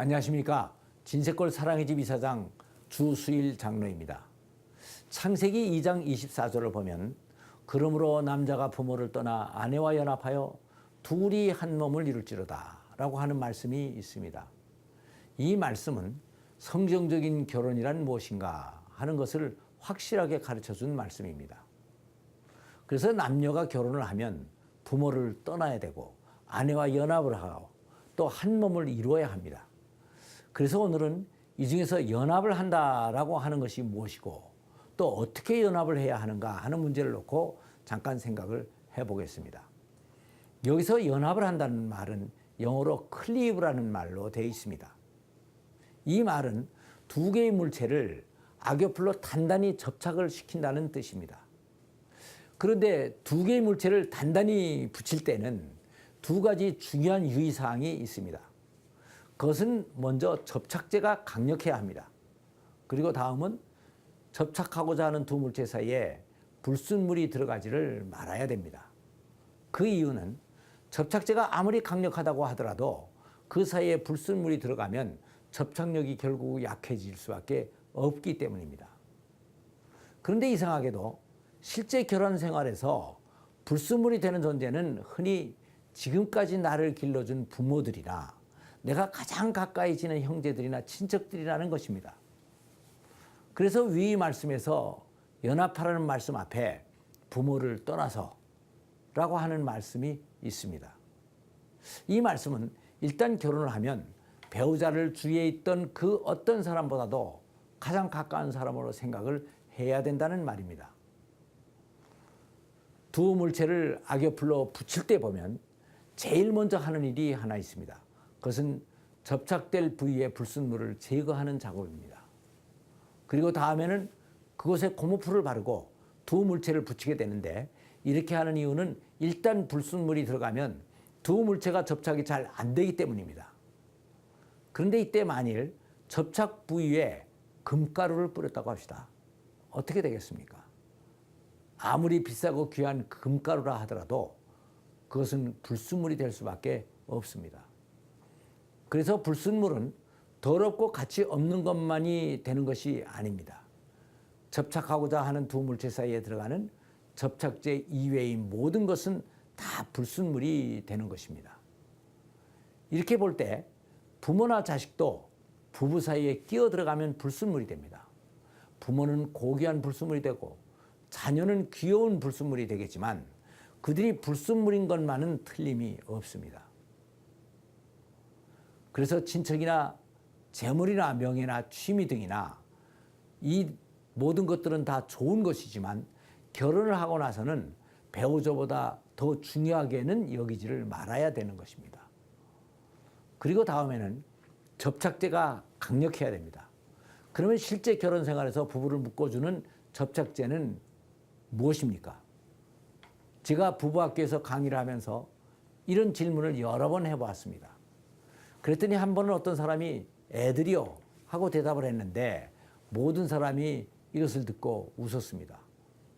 안녕하십니까. 진세골 사랑의 집 이사장 주수일 장로입니다. 창세기 2장 24절을 보면 그러므로 남자가 부모를 떠나 아내와 연합하여 둘이 한 몸을 이룰지로다 라고 하는 말씀이 있습니다. 이 말씀은 성경적인 결혼이란 무엇인가 하는 것을 확실하게 가르쳐준 말씀입니다. 그래서 남녀가 결혼을 하면 부모를 떠나야 되고 아내와 연합을 하고 또 한 몸을 이루어야 합니다. 그래서 오늘은 이 중에서 연합을 한다라고 하는 것이 무엇이고 또 어떻게 연합을 해야 하는가 하는 문제를 놓고 잠깐 생각을 해보겠습니다. 여기서 연합을 한다는 말은 영어로 클리브라는 말로 되어 있습니다. 이 말은 두 개의 물체를 악교풀로 단단히 접착을 시킨다는 뜻입니다. 그런데 두 개의 물체를 단단히 붙일 때는 두 가지 중요한 유의사항이 있습니다. 그것은 먼저 접착제가 강력해야 합니다. 그리고 다음은 접착하고자 하는 두 물체 사이에 불순물이 들어가지를 말아야 됩니다. 그 이유는 접착제가 아무리 강력하다고 하더라도 그 사이에 불순물이 들어가면 접착력이 결국 약해질 수밖에 없기 때문입니다. 그런데 이상하게도 실제 결혼 생활에서 불순물이 되는 존재는 흔히 지금까지 나를 길러준 부모들이나 내가 가장 가까이 지는 형제들이나 친척들이라는 것입니다. 그래서 위 말씀에서 연합하라는 말씀 앞에 부모를 떠나서 라고 하는 말씀이 있습니다. 이 말씀은 일단 결혼을 하면 배우자를 주위에 있던 그 어떤 사람보다도 가장 가까운 사람으로 생각을 해야 된다는 말입니다. 두 물체를 악교풀로 붙일 때 보면 제일 먼저 하는 일이 하나 있습니다. 그것은 접착될 부위의 불순물을 제거하는 작업입니다. 그리고 다음에는 그곳에 고무풀을 바르고 두 물체를 붙이게 되는데 이렇게 하는 이유는 일단 불순물이 들어가면 두 물체가 접착이 잘 안 되기 때문입니다. 그런데 이때 만일 접착 부위에 금가루를 뿌렸다고 합시다. 어떻게 되겠습니까? 아무리 비싸고 귀한 금가루라 하더라도 그것은 불순물이 될 수밖에 없습니다. 그래서 불순물은 더럽고 가치 없는 것만이 되는 것이 아닙니다. 접착하고자 하는 두 물체 사이에 들어가는 접착제 이외의 모든 것은 다 불순물이 되는 것입니다. 이렇게 볼 때 부모나 자식도 부부 사이에 끼어 들어가면 불순물이 됩니다. 부모는 고귀한 불순물이 되고 자녀는 귀여운 불순물이 되겠지만 그들이 불순물인 것만은 틀림이 없습니다. 그래서 친척이나 재물이나 명예나 취미 등이나 이 모든 것들은 다 좋은 것이지만 결혼을 하고 나서는 배우자보다 더 중요하게는 여기지를 말아야 되는 것입니다. 그리고 다음에는 접착제가 강력해야 됩니다. 그러면 실제 결혼 생활에서 부부를 묶어주는 접착제는 무엇입니까? 제가 부부학교에서 강의를 하면서 이런 질문을 여러 번 해보았습니다. 그랬더니 한 번은 어떤 사람이 애들이요 하고 대답을 했는데 모든 사람이 이것을 듣고 웃었습니다.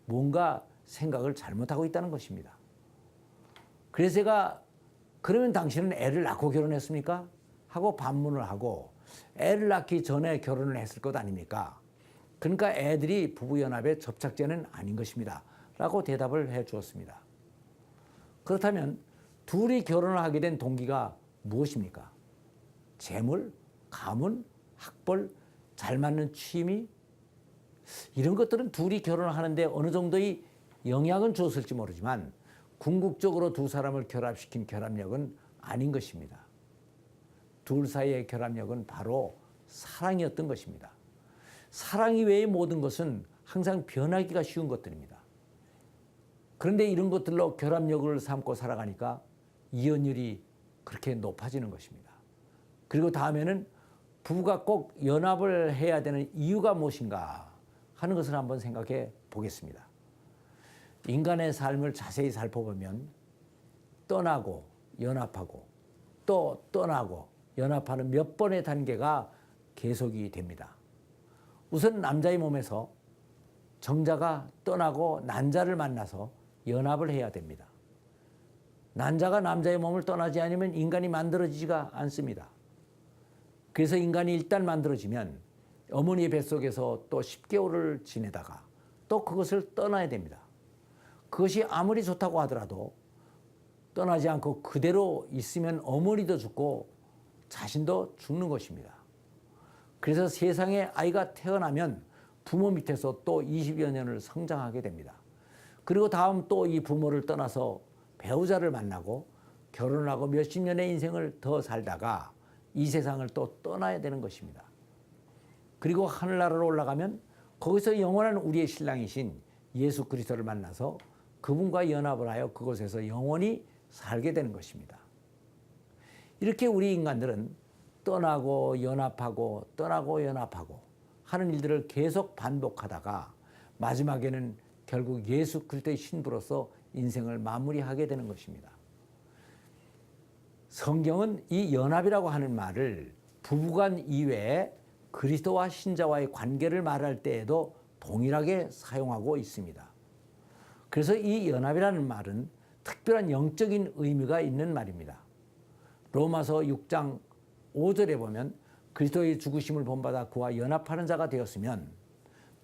뭔가 생각을 잘못하고 있다는 것입니다. 그래서 제가 그러면 당신은 애를 낳고 결혼했습니까? 하고 반문을 하고 애를 낳기 전에 결혼을 했을 것 아닙니까? 그러니까 애들이 부부연합의 접착제는 아닌 것입니다. 라고 대답을 해 주었습니다. 그렇다면 둘이 결혼을 하게 된 동기가 무엇입니까? 재물, 가문, 학벌, 잘 맞는 취미 이런 것들은 둘이 결혼을 하는데 어느 정도의 영향은 줬을지 모르지만 궁극적으로 두 사람을 결합시킨 결합력은 아닌 것입니다. 둘 사이의 결합력은 바로 사랑이었던 것입니다. 사랑 이외의 모든 것은 항상 변하기가 쉬운 것들입니다. 그런데 이런 것들로 결합력을 삼고 살아가니까 이혼율이 그렇게 높아지는 것입니다. 그리고 다음에는 부부가 꼭 연합을 해야 되는 이유가 무엇인가 하는 것을 한번 생각해 보겠습니다. 인간의 삶을 자세히 살펴보면 떠나고 연합하고 또 떠나고 연합하는 몇 번의 단계가 계속이 됩니다. 우선 남자의 몸에서 정자가 떠나고 난자를 만나서 연합을 해야 됩니다. 난자가 남자의 몸을 떠나지 않으면 인간이 만들어지지가 않습니다. 그래서 인간이 일단 만들어지면 어머니의 뱃속에서 또 10개월을 지내다가 또 그것을 떠나야 됩니다. 그것이 아무리 좋다고 하더라도 떠나지 않고 그대로 있으면 어머니도 죽고 자신도 죽는 것입니다. 그래서 세상에 아이가 태어나면 부모 밑에서 또 20여 년을 성장하게 됩니다. 그리고 다음 또 이 부모를 떠나서 배우자를 만나고 결혼하고 몇십 년의 인생을 더 살다가 이 세상을 또 떠나야 되는 것입니다. 그리고 하늘나라로 올라가면 거기서 영원한 우리의 신랑이신 예수 그리스도를 만나서 그분과 연합을 하여 그곳에서 영원히 살게 되는 것입니다. 이렇게 우리 인간들은 떠나고 연합하고 떠나고 연합하고 하는 일들을 계속 반복하다가 마지막에는 결국 예수 그리스도의 신부로서 인생을 마무리하게 되는 것입니다. 성경은 이 연합이라고 하는 말을 부부간 이외에 그리스도와 신자와의 관계를 말할 때에도 동일하게 사용하고 있습니다. 그래서 이 연합이라는 말은 특별한 영적인 의미가 있는 말입니다. 로마서 6장 5절에 보면 그리스도의 죽으심을 본받아 그와 연합하는 자가 되었으면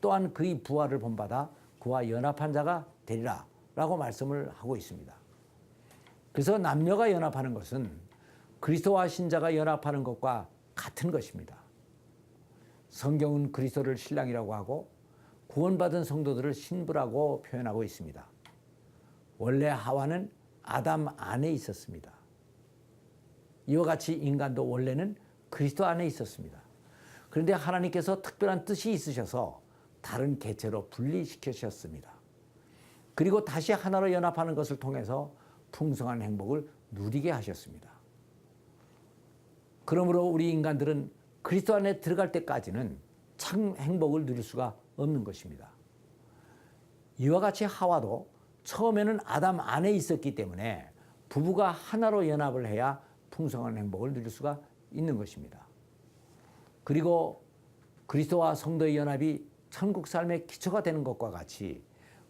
또한 그의 부활을 본받아 그와 연합한 자가 되리라 라고 말씀을 하고 있습니다. 그래서 남녀가 연합하는 것은 그리스도와 신자가 연합하는 것과 같은 것입니다. 성경은 그리스도를 신랑이라고 하고 구원받은 성도들을 신부라고 표현하고 있습니다. 원래 하와는 아담 안에 있었습니다. 이와 같이 인간도 원래는 그리스도 안에 있었습니다. 그런데 하나님께서 특별한 뜻이 있으셔서 다른 개체로 분리시키셨습니다. 그리고 다시 하나로 연합하는 것을 통해서 풍성한 행복을 누리게 하셨습니다. 그러므로 우리 인간들은 그리스도 안에 들어갈 때까지는 참 행복을 누릴 수가 없는 것입니다. 이와 같이 하와도 처음에는 아담 안에 있었기 때문에 부부가 하나로 연합을 해야 풍성한 행복을 누릴 수가 있는 것입니다. 그리고 그리스도와 성도의 연합이 천국 삶의 기초가 되는 것과 같이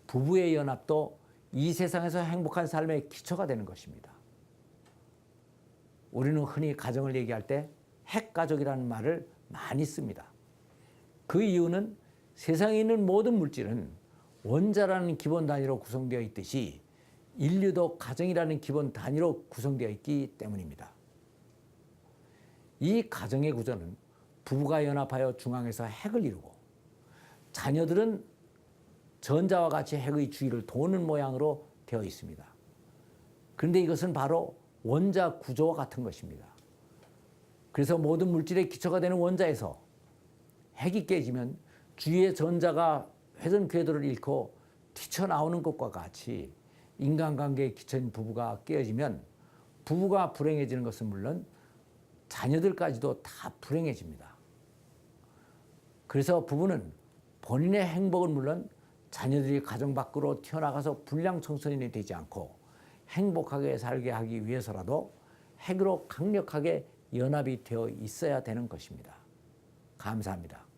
부부의 연합도 이 세상에서 행복한 삶의 기초가 되는 것입니다. 우리는 흔히 가정을 얘기할 때 핵가족이라는 말을 많이 씁니다. 그 이유는 세상에 있는 모든 물질은 원자라는 기본 단위로 구성되어 있듯이 인류도 가정이라는 기본 단위로 구성되어 있기 때문입니다. 이 가정의 구조는 부부가 연합하여 중앙에서 핵을 이루고 자녀들은 전자와 같이 핵의 주위를 도는 모양으로 되어 있습니다. 그런데 이것은 바로 원자 구조와 같은 것입니다. 그래서 모든 물질의 기초가 되는 원자에서 핵이 깨지면 주위의 전자가 회전 궤도를 잃고 튀쳐나오는 것과 같이 인간관계의 기초인 부부가 깨어지면 부부가 불행해지는 것은 물론 자녀들까지도 다 불행해집니다. 그래서 부부는 본인의 행복은 물론 자녀들이 가정 밖으로 튀어나가서 불량 청소년이 되지 않고 행복하게 살게 하기 위해서라도 핵으로 강력하게 연합이 되어 있어야 되는 것입니다. 감사합니다.